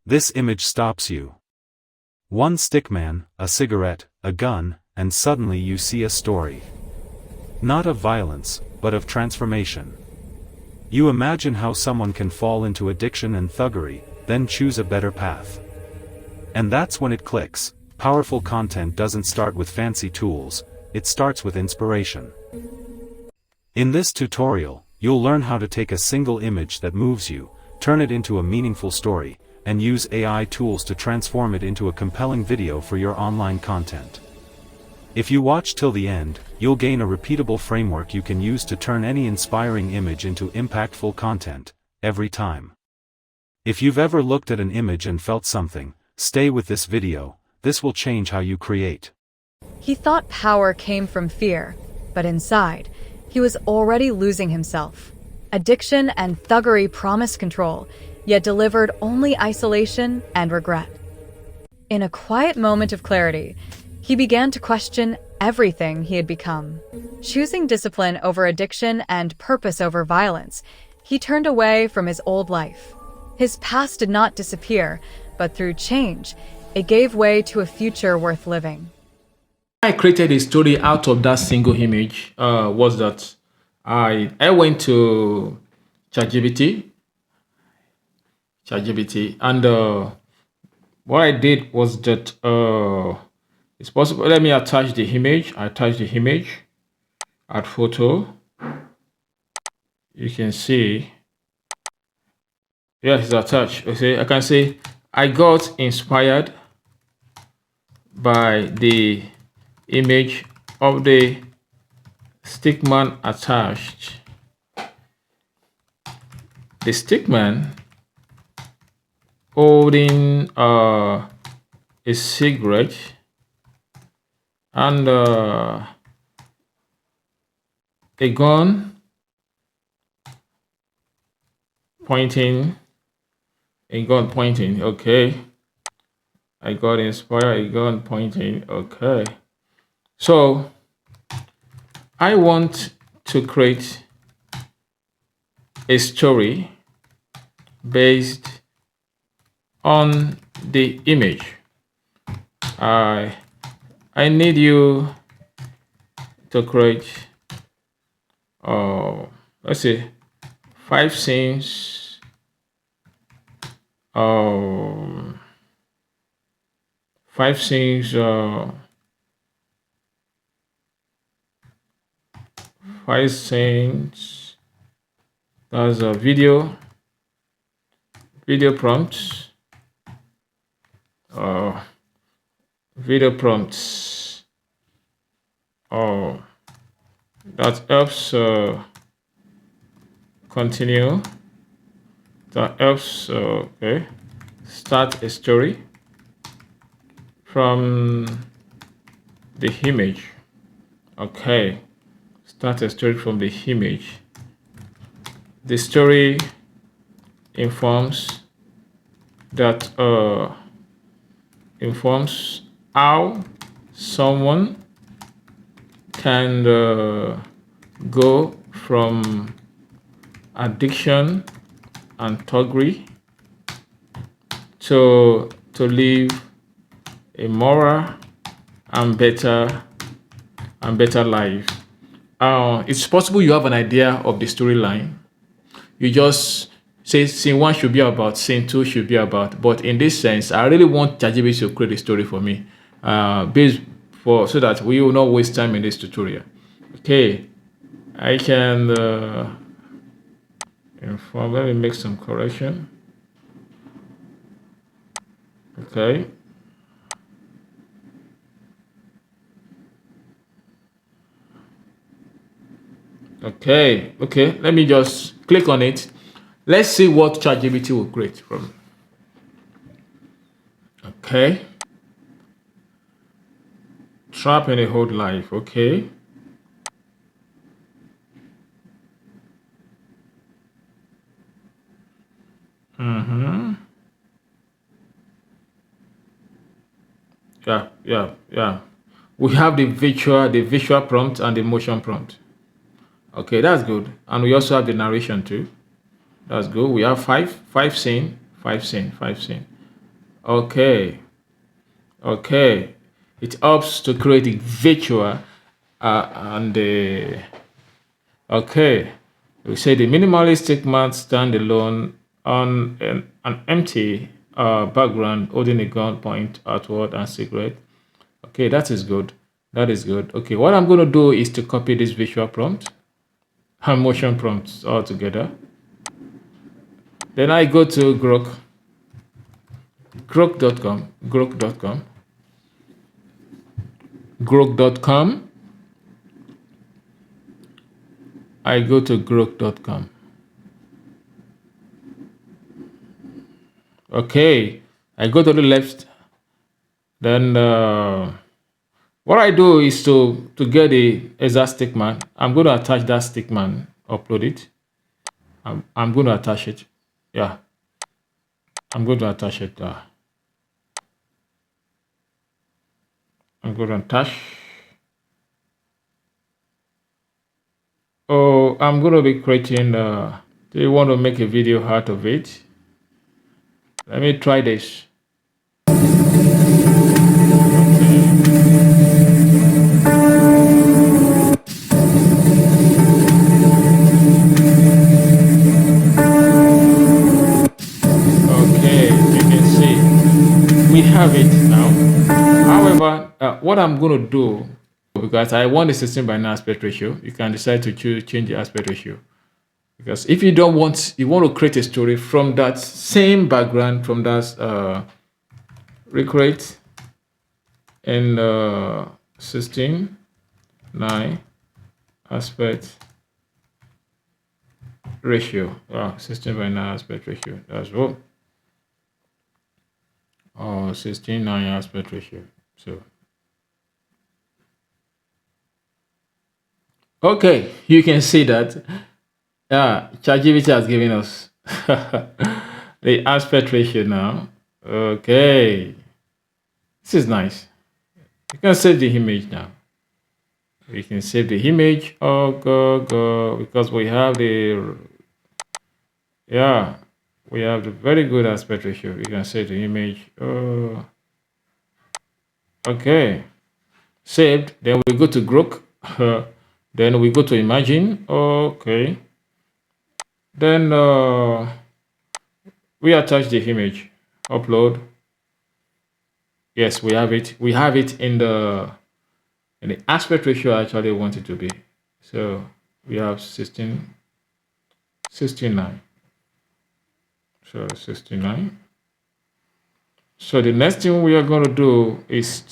This image stops you. One stickman, a cigarette, a gun, and suddenly you see a story. Not of violence, but of transformation. You imagine how someone can fall into addiction and thuggery, then choose a better path. And that's when it clicks. Powerful content doesn't start with fancy tools, it starts with inspiration. In this tutorial, you'll learn how to take a single image that moves you, turn it into a meaningful story, and use AI tools to transform it into a compelling video for your online content. If you watch till the end, you'll gain a repeatable framework you can use to turn any inspiring image into impactful content, every time. If you've ever looked at an image and felt something, stay with this video, this will change how you create. He thought power came from fear, but inside, he was already losing himself. Addiction and thuggery promised control, yet delivered only isolation and regret. In a quiet moment of clarity, he began to question everything he had become. Choosing discipline over addiction and purpose over violence, he turned away from his old life. His past did not disappear, but through change, it gave way to a future worth living. I created a story out of that single image was that I went to ChatGPT, and what I did was that it's possible. Let me attach the image. I attach the image, add photo. You can see, yes, it's attached. Okay, I can say I got inspired by the image of the stickman attached. The stickman holding a cigarette and a gun pointing. Okay, I got inspired, a gun pointing. Okay, so I want to create a story based on the image. I need you to create let's say 5 scenes, 5 scenes, 5 scenes. That's a video prompts. Video prompts. That helps continue. That helps okay. Start a story from the image. Okay, start a story from the image. The story informs that informs how someone can go from addiction and thuggery to live a moral and better life. It's possible you have an idea of the storyline. You just say scene 1 should be about, scene 2 should be about. But in this sense, I really want ChatGPT to create a story for me, so that we will not waste time in this tutorial. Okay, I can inform. Let me make some correction. Okay. Okay. Let me just click on it. Let's see what ChatGPT will create from. Okay. Trap in a whole life. Okay. Yeah. We have the visual prompt and the motion prompt. Okay, that's good. And we also have the narration too. That's good. We have five scene. Okay. Okay. It helps to create a visual and the okay. We say the minimalistic man stand alone on an empty background holding a gun point outward and cigarette. Okay, that is good. That is good. Okay, what I'm going to do is to copy this visual prompt and motion prompts all together. Then I go to grok.com. I go to grok.com. Okay, I go to the left. Then what I do is to get the exact stickman. I'm going to attach that stickman, upload it. I'm going to attach it. Yeah, I'm going to attach it. I'm going to attach. Oh, I'm going to be creating. Do you want to make a video out of it? Let me try this. Okay, you can see we have it now. However, what I'm going to do, because I want a 16:9 aspect ratio, you can decide to change the aspect ratio. Because if you don't want, you want to create a story from that same background, from that recreate in 16:9 aspect ratio. 16:9 aspect ratio. That's what. 16:9 aspect ratio. So okay, you can see that ChatGPT has given us the aspect ratio now. Okay, this is nice. You can save the image now. We can save the image. Oh, go, because we have the we have the very good aspect ratio. We can save the image. Okay, saved. Then we go to Grok. Then we go to Imagine. Okay. Then we attach the image. Upload. Yes, we have it. We have it in the aspect ratio I actually want it to be. So we have 69. So 69. So the next thing we are going to do is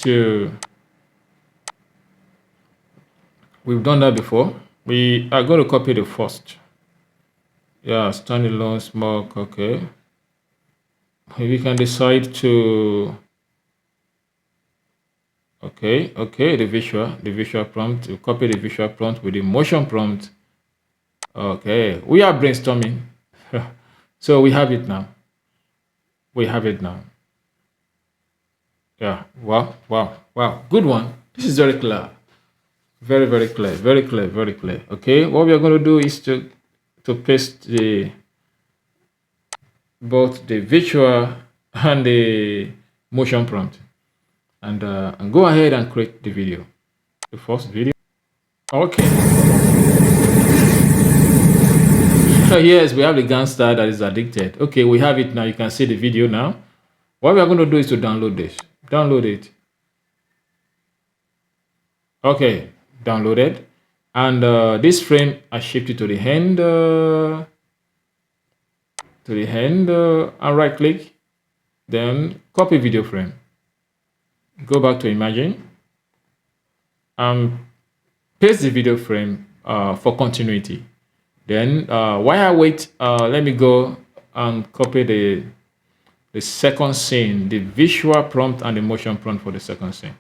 we've done that before. We are going to copy the first. Yeah, standalone smoke. Okay. We can decide to okay, the visual prompt. We copy the visual prompt with the motion prompt. Okay, we are brainstorming. So we have it now. Yeah, wow. Good one. This is very clear. Very clear. Okay, what we are going to do is to paste both the visual and the motion prompt. And go ahead and create the video. The first video. Okay. So yes, we have the gangster that is addicted. Okay, we have it now. You can see the video now. What we are going to do is to download this. Download it. Okay, downloaded. And this frame I shifted to the hand. And right click. Then copy video frame. Go back to Imagine. Paste the video frame for continuity. Then while I wait, let me go and copy the second scene, the visual prompt and the motion prompt for the second scene.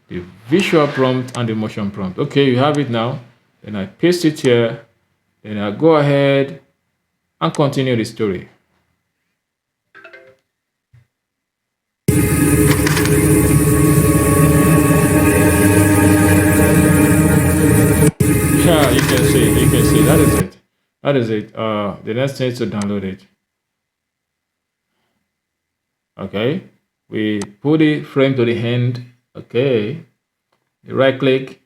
The visual prompt and the motion prompt. Okay, you have it now. Then I paste it here. Then I go ahead and continue the story. Yeah, you can see, that is it. The next thing is to download it. Okay, we put the frame to the end. Okay, right click.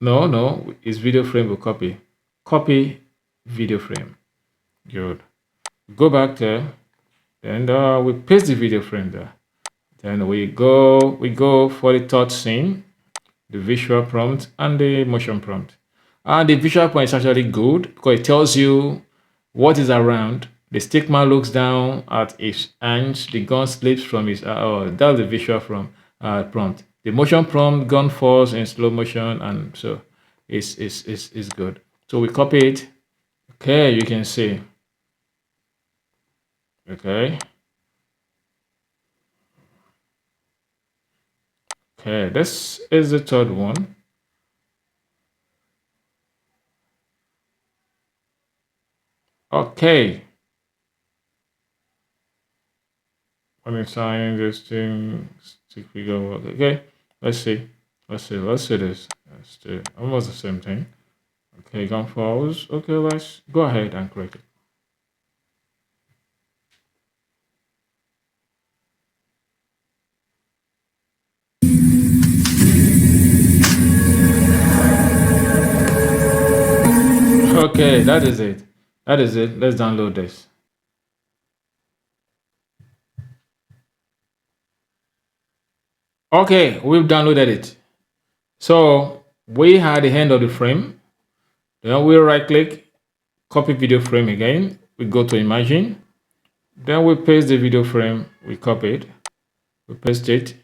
No, it's video frame. Will copy video frame. Good. Go back there. Then we paste the video frame there. Then we go for the third scene, the visual prompt and the motion prompt. And the visual prompt is actually good because it tells you what is around. The stickman looks down at his hands. The gun slips from his. That's the visual from prompt. The motion prompt, gun falls in slow motion, and so it's good. So we copy it. Okay, you can see. Okay. Okay, this is the third one. Okay. Let me sign this thing. Stick figure work. Okay. Let's see. Let's see this. Let's do almost the same thing. Okay, gun falls. Okay, let's go ahead and create it. Okay, that is it. That is it. Let's download this. Okay, we've downloaded it. So we had the end of the frame. Then we right click, copy video frame again. We go to imagine. Then we paste the video frame. We copy it. We paste it.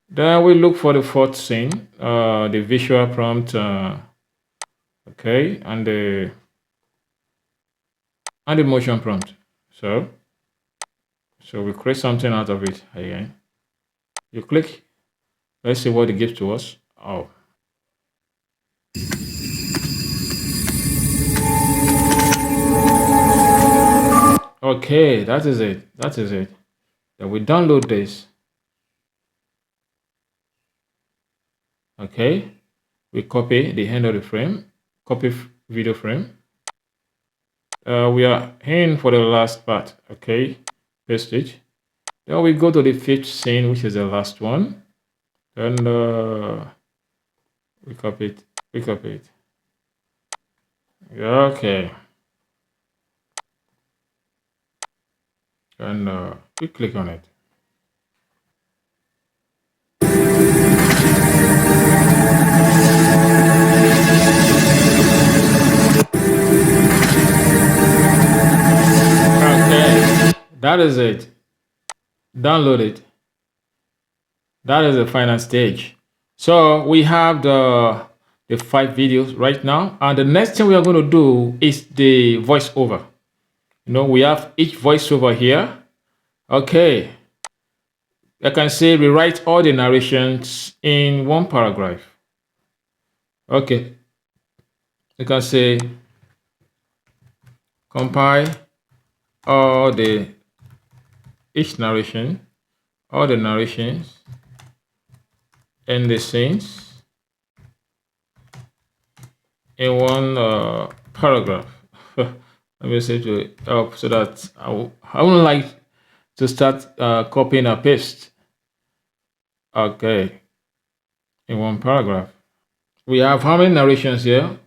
Then we look for the fourth scene, the visual prompt. Okay, and the motion prompt. So we create something out of it again. You click. Let's see what it gives to us. Oh. Okay, that is it. That is it. Then we download this. Okay, we copy the end of the frame, copy video frame. We are in for the last part. Okay, paste it. Then we go to the fifth scene, which is the last one. Then we copy it. We copy it. Okay. And we click on it. Okay, that is it. Download it. That is the final stage. So we have the 5 videos right now, and the next thing we are going to do is the voiceover. You know, we have each voiceover here. Okay, I can say rewrite all the narrations in one paragraph. Okay, you can say compile all the narrations and the scenes in one paragraph. Let me say to help so that I wouldn't like to start copying and paste. Okay, in one paragraph. We have how many narrations here?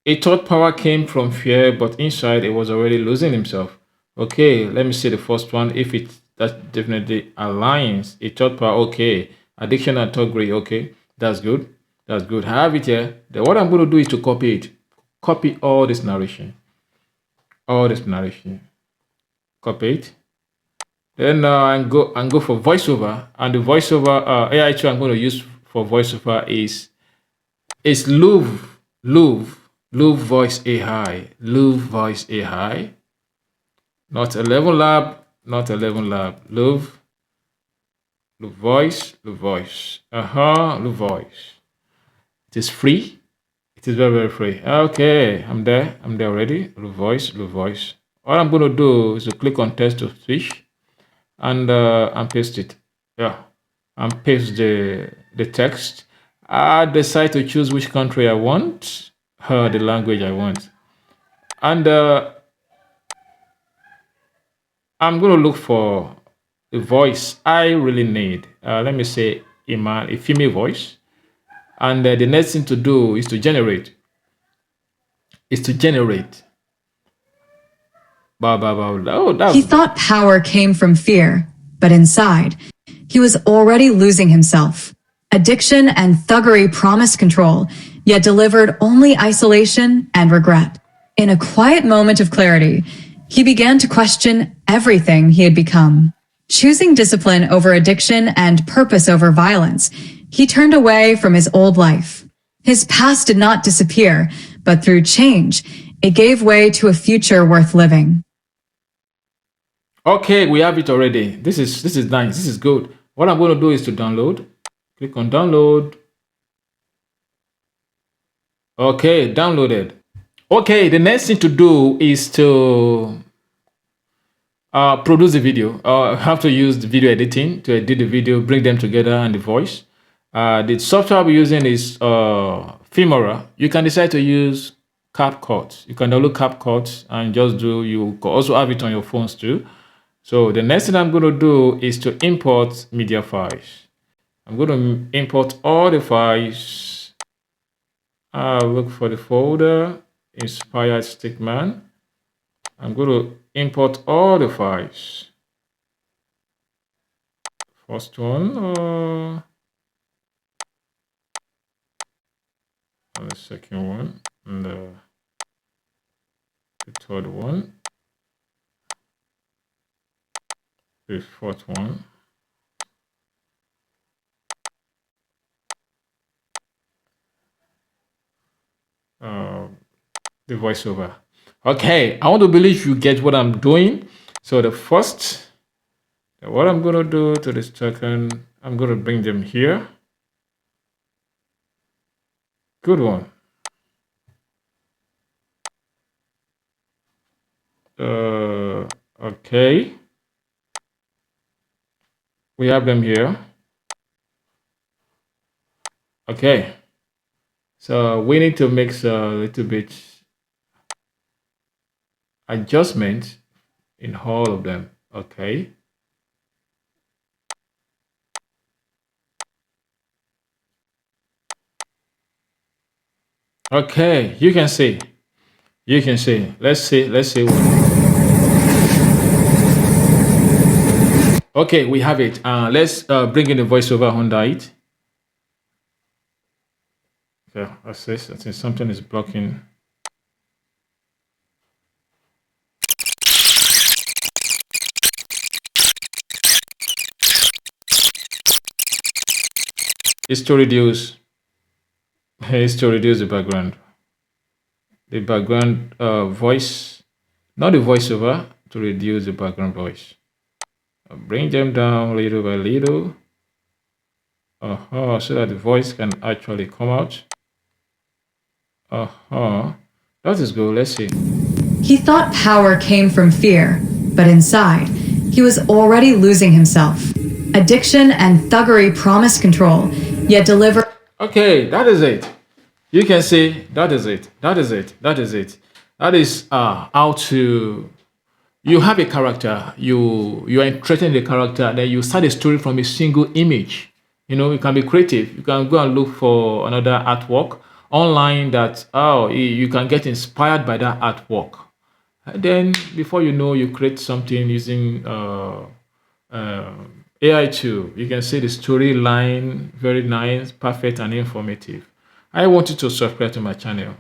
A thought power came from fear, but inside it was already losing himself. Okay, let me see the first one. If that definitely aligns. A thought power, okay. Addiction and thuggery, okay. That's good. That's good. I have it here. Then what I'm going to do is to copy it. Copy all this narration. All this narration. Copy it. Then and go for voiceover. And the voiceover AI tool I'm going to use for voiceover is Louvre Voice AI. Louvre Voice AI. Not 11 Lab. Louvre Voice. Louvre Voice. It is free. It is very, very free. Okay, I'm there already. Louvre Voice. All I'm going to do is to click on text to speech and paste it. Yeah, and paste the text. I decide to choose which country I want, the language I want, and I'm going to look for a voice I really need. Let me say a female voice. And the next thing to do is to generate. Is to generate. Oh, He that's good. thought power came from fear, but inside, he was already losing himself. Addiction and thuggery promised control, yet delivered only isolation and regret. In a quiet moment of clarity, he began to question everything he had become. Choosing discipline over addiction and purpose over violence, he turned away from his old life. His past did not disappear, but through change, it gave way to a future worth living. Okay, we have it already. This is nice. This is good. What I'm going to do is to download. Click on download. Okay, downloaded. Okay, the next thing to do is to produce the video. Have to use the video editing to edit the video, bring them together, and the voice. The software we're using is Filmora. You can decide to use CapCut. You can download CapCut and just do. You can also have it on your phones too. So the next thing I'm going to do is to import media files. I'm going to import all the files. I'll look for the folder, inspired stickman. I'm going to import all the files. First one, and the second one, and the third one, the fourth one. The voiceover. Okay, I want to believe you get what I'm doing. So what I'm going to do to this token, I'm going to bring them here. Good one. Okay. We have them here. Okay. So we need to make a little bit adjustment in all of them. Okay. Okay, you can see. You can see. Let's see what. Okay, we have it. Let's bring in the voiceover under it. Okay, what's this? I think something is blocking. It's to reduce. It's to reduce the background. The background voice, not the voiceover, to reduce the background voice. I'll bring them down little by little. So that the voice can actually come out. That is good. Let's see. He thought power came from fear, but inside, he was already losing himself. Addiction and thuggery promised control, yet delivered. Okay, that is it. You can see that is it. That is it. That is it. That is how to. You have a character. You are interested in the character. Then you start a story from a single image. You can be creative. You can go and look for another artwork online that you can get inspired by that artwork. And then before you know, you create something using AI too. You can see the storyline, very nice, perfect, and informative. I want you to subscribe to my channel.